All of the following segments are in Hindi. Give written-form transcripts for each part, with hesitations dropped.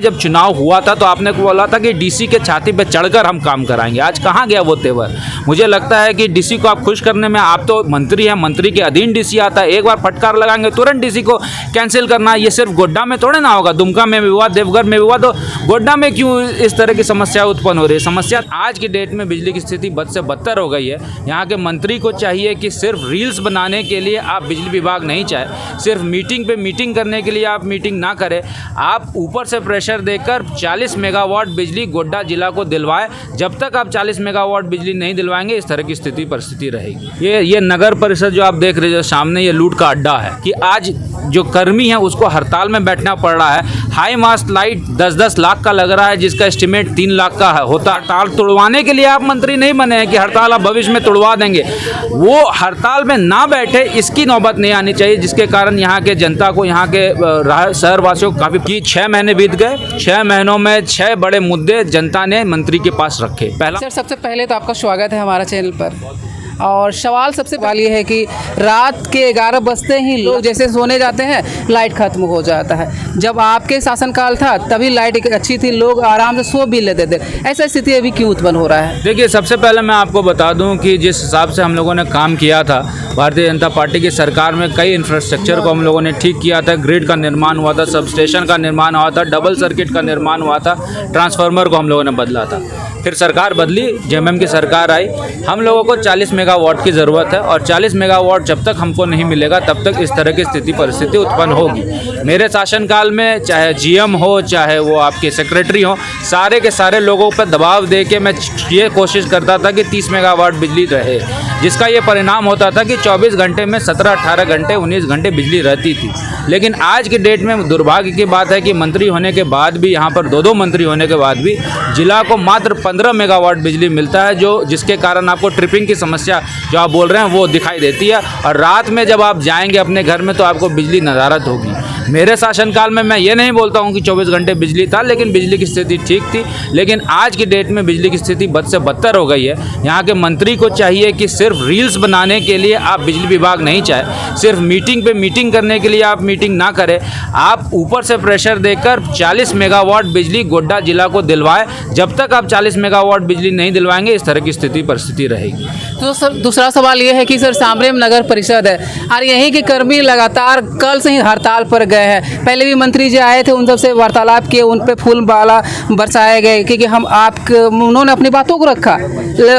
जब चुनाव हुआ था तो आपने बोला था कि डीसी के छाती पे चढ़कर हम काम कराएंगे। आज कहाँ गया वो तेवर? मुझे लगता है कि डीसी को आप खुश करने में, आप तो मंत्री हैं, मंत्री के अधीन डीसी आता है, एक बार फटकार लगाएंगे तुरंत डीसी को कैंसिल करना। ये सिर्फ गोड्डा में थोड़े ना होगा, दुमका में भी हुआ, देवघर में भी हुआ, तो गोड्डा में क्यों इस तरह की समस्या उत्पन्न हो रही है? समस्या आज की डेट में बिजली की स्थिति बद से बदतर हो गई है। यहाँ के मंत्री को चाहिए कि सिर्फ रील्स बनाने के लिए आप बिजली विभाग नहीं चाहे, सिर्फ मीटिंग पे मीटिंग करने के लिए आप मीटिंग ना करें, आप ऊपर से प्रेशर देकर 40 मेगावाट बिजली गोड्डा जिला को दिलवाए। जब तक आप 40 मेगावाट बिजली नहीं दिलवाएंगे इस तरह की स्थिति परिस्थिति रहेगी। ये नगर परिषद जो आप देख रहे हो सामने, ये लूट का अड्डा है कि आज जो कर्मी है उसको हड़ताल में बैठना पड़ रहा है। हाई मास्ट लाइट 10-10 लाख का लग रहा है, जिसका एस्टिमेट 3 लाख का होता। हड़ताल तोड़वाने के लिए आप मंत्री नहीं बने हैं कि हड़ताल आप भविष्य में तोड़वा देंगे। वो हड़ताल में ना बैठे, इसकी नौबत नहीं आनी चाहिए, जिसके कारण यहाँ के जनता को, यहाँ के शहरवासियों को काफ़ी 6 महीने बीत गए। 6 महीनों में 6 बड़े मुद्दे जनता ने मंत्री के पास रखे। पहला सर, सबसे पहले तो आपका स्वागत है हमारा चैनल पर। और सवाल सबसे पहले ये है कि रात के 11 बजते ही लोग जैसे सोने जाते हैं, लाइट खत्म हो जाता है। जब आपके शासनकाल था तभी लाइट अच्छी थी, लोग आराम से सो भी लेते थे। ऐसा स्थिति अभी क्यों उत्पन्न हो रहा है? देखिए, सबसे पहले मैं आपको बता दूं कि जिस हिसाब से हम लोगों ने काम किया था, भारतीय जनता पार्टी की सरकार में कई इंफ्रास्ट्रक्चर को हम लोगों ने ठीक किया था। ग्रिड का निर्माण हुआ था, सब स्टेशन का निर्माण हुआ था, डबल सर्किट का निर्माण हुआ था, ट्रांसफार्मर को हम लोगों ने बदला था। फिर सरकार बदली, जेएमएम की सरकार आई, हम लोगों को 40 मेगावाट की ज़रूरत है और 40 मेगावाट जब तक हमको नहीं मिलेगा तब तक इस तरह की स्थिति परिस्थिति उत्पन्न होगी। मेरे शासनकाल में चाहे जीएम हो, चाहे वो आपके सेक्रेटरी हो, सारे के सारे लोगों पर दबाव दे के मैं ये कोशिश करता था कि 30 मेगावाट बिजली रहे, जिसका ये परिणाम होता था कि 24 घंटे में 17-18 घंटे 19 घंटे बिजली रहती थी। लेकिन आज की डेट में दुर्भाग्य की बात है कि मंत्री होने के बाद भी, यहाँ पर 2 मंत्री होने के बाद भी जिला को मात्र 15 मेगावाट बिजली मिलता है, जिसके कारण आपको ट्रिपिंग की समस्या जो आप बोल रहे हैं वो दिखाई देती है। और रात में जब आप जाएंगे अपने घर में तो आपको बिजली नज़ारत होगी। मेरे शासनकाल में मैं ये नहीं बोलता हूँ कि 24 घंटे बिजली था, लेकिन बिजली की स्थिति ठीक थी। लेकिन आज की डेट में बिजली की स्थिति बद से बदतर हो गई है। यहाँ के मंत्री को चाहिए कि सिर्फ रील्स बनाने के लिए आप बिजली विभाग नहीं चाहे, सिर्फ मीटिंग पे मीटिंग करने के लिए आप मीटिंग ना करें, आप ऊपर से प्रेशर देकर 40 मेगावाट बिजली गोड्डा जिला को दिलवाए। जब तक आप 40 मेगावाट बिजली नहीं दिलवाएंगे इस तरह की स्थिति परिस्थिति रहेगी। तो सर, दूसरा सवाल ये है कि सर, सामने में नगर परिषद है और यहीं के कर्मी लगातार कल से ही हड़ताल पर गए हैं। पहले भी मंत्री जी आए थे, उन सबसे वार्तालाप किए, उन पे फूल माला बरसाए गए क्योंकि उन्होंने अपनी बातों को रखा,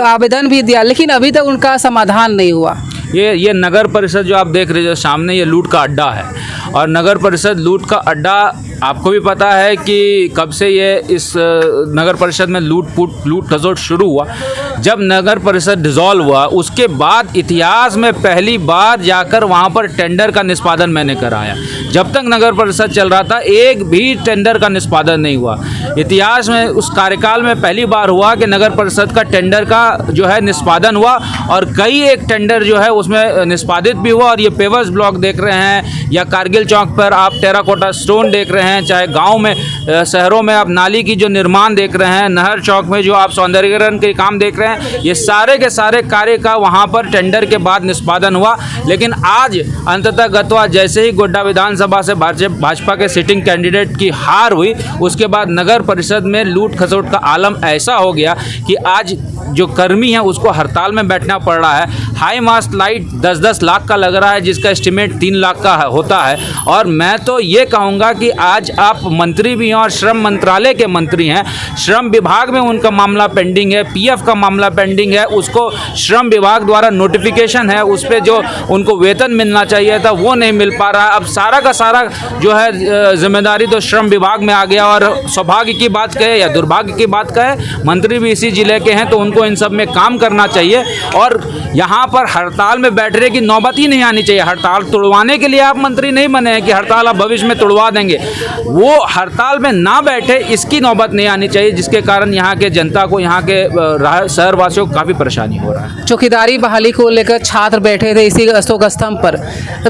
आवेदन भी दिया, लेकिन अभी तक उनका समाधान नहीं हुआ। ये नगर परिषद जो आप देख रहे हो सामने, ये लूट का अड्डा है। और नगर परिषद लूट का अड्डा, आपको भी पता है कि कब से ये इस नगर परिषद में लूट खसोट शुरू हुआ। जब नगर परिषद डिसॉल्व हुआ उसके बाद इतिहास में पहली बार जाकर वहाँ पर टेंडर का निष्पादन मैंने कराया। जब तक नगर परिषद चल रहा था एक भी टेंडर का निष्पादन नहीं हुआ। इतिहास में उस कार्यकाल में पहली बार हुआ कि नगर परिषद का टेंडर का जो है निष्पादन हुआ और कई एक टेंडर जो है उसमें निष्पादित भी हुआ। और ये पेवर्स ब्लॉक देख रहे हैं या कारगिल चौक पर आप टेराकोटा स्टोन देख रहे हैं, चाहे गांव में, शहरों में आप नाली की जो निर्माण देख रहे हैं, नहर चौक में जो आप सौंदर्यीकरण के काम देख रहे हैं, ये सारे के सारे कार्य का वहां पर टेंडर के बाद निष्पादन हुआ। लेकिन आज अंततः गत्वा जैसे ही गोड्डा विधानसभा से भाजपा के सिटिंग कैंडिडेट की हार हुई, उसके बाद नगर परिषद में लूट खसोट का आलम ऐसा हो गया कि आज जो कर्मी है उसको हड़ताल में बैठना पड़ रहा है। हाई मास्ट लाइट 10-10 लाख का लग रहा है, जिसका एस्टिमेट 3 लाख का होता है। और मैं तो ये कहूँगा कि आज आप मंत्री भी हैं और श्रम मंत्रालय के मंत्री हैं, श्रम विभाग में उनका मामला पेंडिंग है, पीएफ का मामला पेंडिंग है, उसको श्रम विभाग द्वारा नोटिफिकेशन है, उस पर जो उनको वेतन मिलना चाहिए था वो नहीं मिल पा रहा है। अब सारा का सारा जो है जिम्मेदारी तो श्रम विभाग में आ गया। और सौभाग्य की बात कहे या दुर्भाग्य की बात कहे, मंत्री भी इसी जिले के हैं तो उनको इन सब में काम करना चाहिए। और यहाँ पर हड़ताल में बैठने की नौबत ही नहीं आनी चाहिए। हड़ताल तोड़वाने के लिए आप मंत्री नहीं बने हैं कि हड़ताल आप भविष्य में तोड़वा देंगे। वो हड़ताल में ना बैठे, इसकी नौबत नहीं आनी चाहिए, जिसके कारण यहाँ के जनता को, यहाँ के शहरवासियों को काफ़ी परेशानी हो रहा है। चौकीदारी बहाली को लेकर छात्र बैठे थे इसी अशोक स्तंभ पर,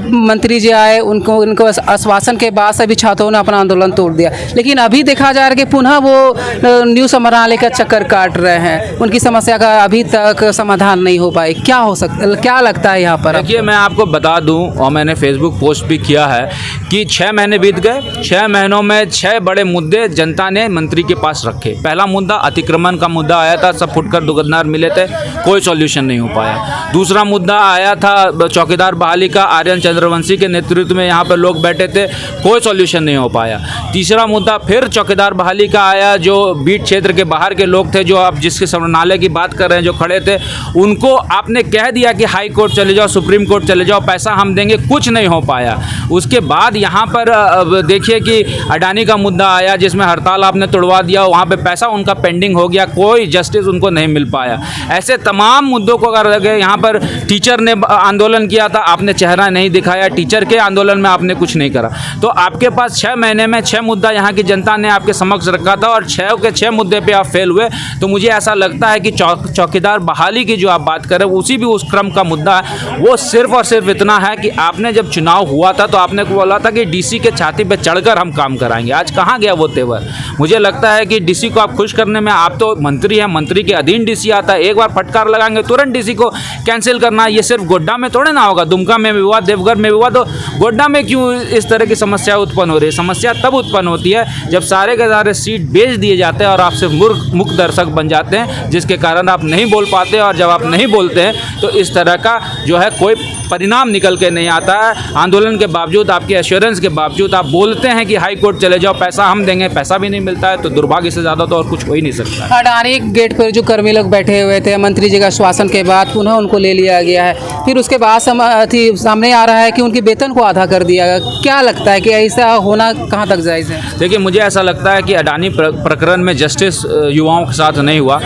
मंत्री जी आए, उनको आश्वासन के बाद सभी छात्रों ने अपना आंदोलन तोड़ दिया। लेकिन अभी देखा जा रहा है कि पुनः वो न्यू समरालय का चक्कर काट रहे हैं। उनकी समस्या का अभी तक समाधान नहीं हो पाई, क्या लगता है यहाँ पर? देखिए, मैं आपको बता दूं, और मैंने फेसबुक पोस्ट भी किया है कि 6 महीने बीत गए। 6 महीनों में 6 बड़े मुद्दे जनता ने मंत्री के पास रखे। पहला मुद्दा अतिक्रमण का मुद्दा आया था, सब फुटकर दुकानदार मिले थे, कोई सॉल्यूशन नहीं हो पाया। दूसरा मुद्दा आया था चौकीदार बहाली का, आर्यन चंद्रवंशी के नेतृत्व में यहाँ पर लोग बैठे थे, कोई सॉल्यूशन नहीं हो पाया। तीसरा मुद्दा फिर चौकीदार बहाली का आया, जो बीट क्षेत्र के बाहर के लोग थे, जो आप जिसके समरनालय की बात कर रहे हैं, जो खड़े थे, उनको आपने कह दिया कि हाई कोर्ट चले जाओ, सुप्रीम कोर्ट चले जाओ, पैसा हम देंगे, कुछ नहीं हो पाया। उसके बाद यहाँ पर देखिए कि अडानी का मुद्दा आया, जिसमें हड़ताल आपने तोड़वा दिया, वहाँ पे पैसा उनका पेंडिंग हो गया, कोई जस्टिस उनको नहीं मिल पाया। ऐसे तमाम मुद्दों को अगर लगे, यहाँ पर टीचर ने आंदोलन किया था, आपने चेहरा नहीं दिखाया, टीचर के आंदोलन में आपने कुछ नहीं करा। तो आपके पास 6 महीने में 6 मुद्दा यहाँ की जनता ने आपके समक्ष रखा था और 6 के 6 मुद्दे पे आप फेल हुए। तो मुझे ऐसा लगता है कि चौकीदार बहाली की जो आप बात कर रहे हैं, उसी भी उस क्रम का मुद्दा है। वो सिर्फ और सिर्फ इतना है कि आपने जब चुनाव हुआ था तो आपने बोला था कि डीसी के छाती पे चढ़कर हम काम कराएंगे। आज कहाँ गया वो तेवर? मुझे लगता है कि डीसी को आप खुश करने में, आप तो मंत्री हैं, मंत्री के अधीन डीसी आता है, एक बार फटकार लगाएंगे तुरंत डीसी को कैंसिल करना। ये सिर्फ गोड्डा में थोड़े ना होगा, दुमका में भी हुआ, देवघर में भी हुआ, तो गोड्डा में क्यों इस तरह की समस्या उत्पन्न हो रही है? समस्या तब उत्पन्न होती है जब सारे के सारे सीट बेच दिए जाते हैं और आप सिर्फ मूक दर्शक बन जाते हैं, जिसके कारण आप नहीं बोल पाते। और जब आप नहीं बोलते हैं तो इस तरह का जो है कोई परिणाम निकल के नहीं आता है। आंदोलन के बावजूद, आपके एश्योरेंस के बावजूद आप बोलते हैं कि हाई कोर्ट चले जाओ, पैसा हम देंगे, पैसा भी नहीं मिलता है। तो दुर्भाग्य से ज़्यादा तो और कुछ हो ही नहीं सकता। अडानी गेट पर जो कर्मी लोग बैठे हुए थे, मंत्री जी का आश्वासन के बाद पुनः उनको ले लिया गया है, फिर उसके बाद सामने आ रहा है कि उनके वेतन को आधा कर दिया गया। क्या लगता है कि ऐसा होना कहाँ तक जायज़ है? देखिए, मुझे ऐसा लगता है कि अडानी प्रकरण में जस्टिस युवाओं के साथ नहीं हुआ।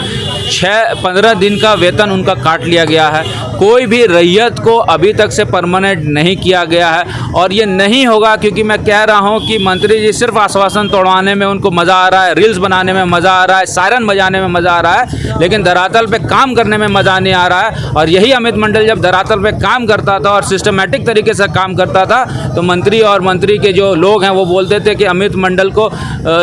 15 दिन का वेतन उनका काट लिया गया है। कोई भी रैयत को अभी तक से परमानेंट नहीं किया गया है और ये नहीं होगा, क्योंकि मैं कह रहा हूँ कि मंत्री जी सिर्फ आश्वासन तोड़वाने में उनको मज़ा आ रहा है, रील्स बनाने में मज़ा आ रहा है, सायरन बजाने में मज़ा आ रहा है, लेकिन धरातल पे काम करने में मज़ा नहीं आ रहा है। और यही अमित मंडल जब धरातल पे काम करता था और सिस्टमेटिक तरीके से काम करता था, तो मंत्री और मंत्री के जो लोग हैं वो बोलते थे कि अमित मंडल को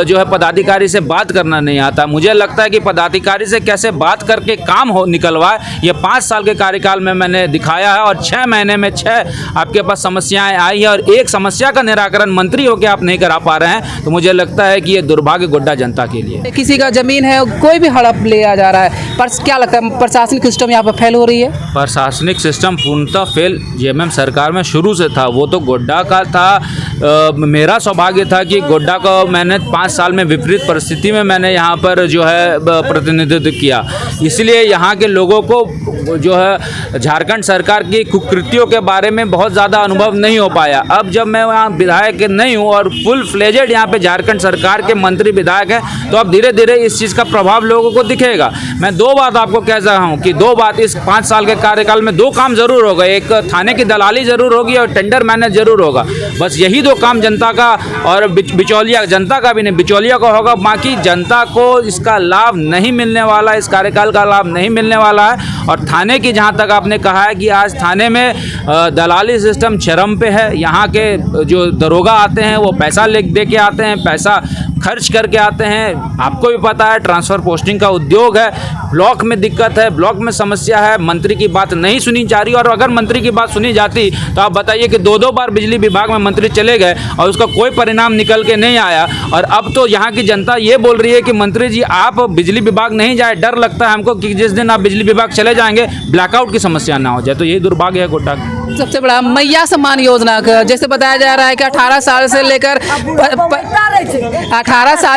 जो है पदाधिकारी से बात करना नहीं आता। मुझे लगता है कि पदाधिकारी से कैसे बात करके काम निकलवाए, ये 5 साल के कार्यकाल में मैंने दिखाया है। और 6 महीने में 6 आपके पास समस्याएं आई है और एक समस्या का निराकरण मंत्री होकर आप नहीं करा पा रहे हैं, तो मुझे लगता है कि ये दुर्भाग्य गोड्डा जनता के लिए। किसी का जमीन है, कोई भी हड़प लिया जा रहा है, पर क्या लगता है प्रशासनिक सिस्टम यहाँ पर फेल हो रही है? प्रशासनिक सिस्टम पूर्णतः फेल जेएमएम सरकार में शुरू से था। वो तो गोड्डा का था। मेरा सौभाग्य था कि गोड्डा को मैंने 5 साल में विपरीत परिस्थिति में मैंने यहाँ पर जो है प्रतिनिधित्व किया, इसलिए यहाँ के लोगों को जो है झारखंड सरकार की कुकृतियों के बारे में बहुत ज़्यादा अनुभव नहीं हो पाया। अब जब मैं यहाँ विधायक नहीं हूँ और फुल फ्लेजेड यहाँ पे झारखंड सरकार के मंत्री विधायक हैं, तो अब धीरे धीरे इस चीज़ का प्रभाव लोगों को दिखेगा। मैं 2 बात आपको कह रहा हूँ कि 2 बात इस 5 साल के कार्यकाल में 2 काम जरूर होगा। एक थाने की दलाली जरूर होगी और टेंडर मैनेज जरूर होगा। बस यही 2 काम जनता का और बिचौलिया, जनता का भी नहीं, बिचौलिया का होगा। बाकी जनता को इसका लाभ नहीं मिलने वाला, इस कार्यकाल का लाभ नहीं मिलने वाला है। और थाने की जहाँ तक आपने कहा है कि आज थाने में दलाली सिस्टम चरम पे है। यहाँ के जो दरोगा आते हैं वो पैसा दे के आते हैं, पैसा खर्च करके आते हैं। आपको भी पता है ट्रांसफ़र पोस्टिंग का उद्योग है, ब्लॉक में दिक्कत है, ब्लॉक में समस्या है, मंत्री की बात नहीं सुनी जा रही। और अगर मंत्री की बात सुनी जाती तो आप बताइए कि 2-2 बार बिजली विभाग में मंत्री चले गए और उसका कोई परिणाम निकल के नहीं आया। और अब तो यहाँ की जनता ये बोल रही है कि मंत्री जी आप बिजली विभाग नहीं जाए, डर लगता है हमको कि जिस दिन आप बिजली विभाग चले जाएंगे ब्लैकआउट की समस्या ना हो जाए। तो यही दुर्भाग्य है गोड्डा का। सबसे बड़ा मैया सम्मान योजना का जैसे बताया जा रहा है कि 18 साल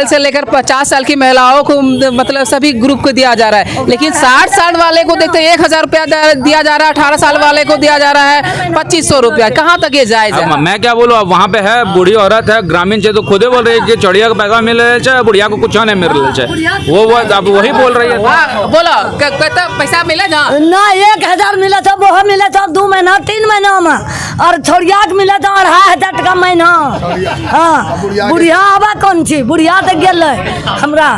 से लेकर 50 साल की महिलाओं को मतलब सभी ग्रुप को दिया जा रहा है, लेकिन 60 साल वाले को देखते 1000 रुपया दिया जा रहा है, 18 साल वाले को दिया जा रहा है 2500 रुपया। कहाँ तक ये जायज है? मैं क्या बोलूँ, अब वहाँ पे है बूढ़ी औरत है, ग्रामीण से तो खुदे बोल रही है कि चढ़िया को पैसा मिल रहा है, बुढ़िया को कुछ नहीं मिल रहा है। वो अब वही बोल रही है। बोलो कहता पैसा मिले ना? 1000 मिला था, वो मिला था 2 महीना 3 महीना में, और छोड़िया के मिला था 2500 टका महीना। हाँ, बुढ़िया आबा कौन छी? बुढ़िया तो गेल हमरा।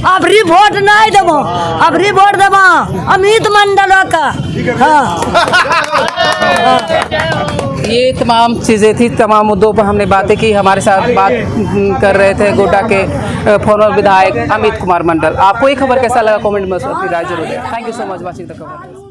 अबरी वोट नहीं देबो, अबरी वोट देबो अमित मंडल का। हाँ। ये तमाम चीज़ें थी, तमाम मुद्दों पर हमने बातें की। हमारे साथ बात कर रहे थे गोड्डा के फॉर्मर विधायक अमित कुमार मंडल। आपको ये खबर कैसा लगा कमेंट में अपनी राय जरूर दें। Thank you so much watching the खबर।